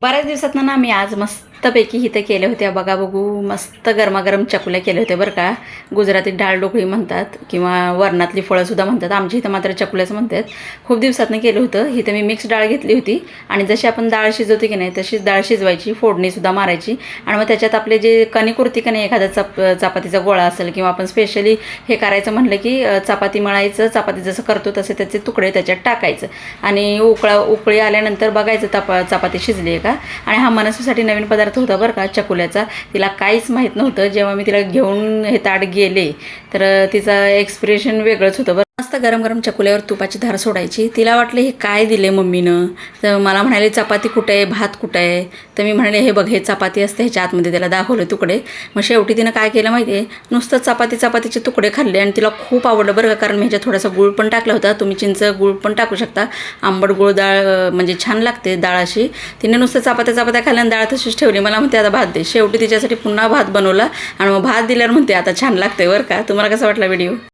बऱ्याच दिवसातनं ना मी आज मस्तपैकी इथं केले होते बघा बघू मस्त गरमागरम चकुल्या केल्या होत्या बरं का. गुजरातीत डाळ ढोकळी म्हणतात किंवा वरणातली फळंसुद्धा म्हणतात. आमच्या इथं मात्र चकुल्याच म्हणतात. खूप दिवसातनं केलं होतं. इथं मी मिक्स डाळ घेतली होती आणि जशी आपण डाळ शिजवते की नाही तशीच डाळ शिजवायची, फोडणीसुद्धा मारायची आणि मग त्याच्यात आपले जे कणिक उरती की नाही, एखादा चपातीचा गोळा असेल किंवा आपण स्पेशली हे करायचं म्हटलं की चपाती मळायचं, चपाती जसं करतो तसे त्याचे तुकडे त्याच्यात टाकायचं आणि उकळी आल्यानंतर बघायचं चपाती शिजली आहे का. आणि हा मनसूसाठी नवीन पदार्थ होता बरं का चकुल्याचा. तिला काहीच माहीत नव्हतं. जेव्हा मी तिला घेऊन हे ताट गेले तर तिचं एक्सप्रेशन वेगळंच होतं बरं. मस्त गरम गरम चकुल्यावर तुपाची धार सोडायची. तिला वाटलं हे काय दिले मम्मीनं. तर मला म्हणाले चपाती कुठे आहे, भात कुठं आहे. तर मी म्हणाले हे बघ हे चपाती असते, ह्याच्या आतमध्ये त्याला दाखवले तुकडे. मग शेवटी तिनं काय केलं माहिती आहे, नुसतं चपातीचे तुकडे खाल्ले आणि तिला खूप आवडलं बरं का. कारण मी ह्याच्यात थोडासा गूळ पण टाकला होता. तुम्ही चिंच गूळ पण टाकू शकता. आंबट गूळ डाळ म्हणजे छान लागते डाळ अशी. तिने नुसतं चपात्या खाल्ल्या आणि डाळ तशीच ठेवली. मला म्हणते आता भात दे. शेवटी तिच्यासाठी पुन्हा भात बनवला आणि मग भात दिल्यावर म्हणते आता छान लागते बरं का. तुम्हाला कसा वाटला व्हिडिओ.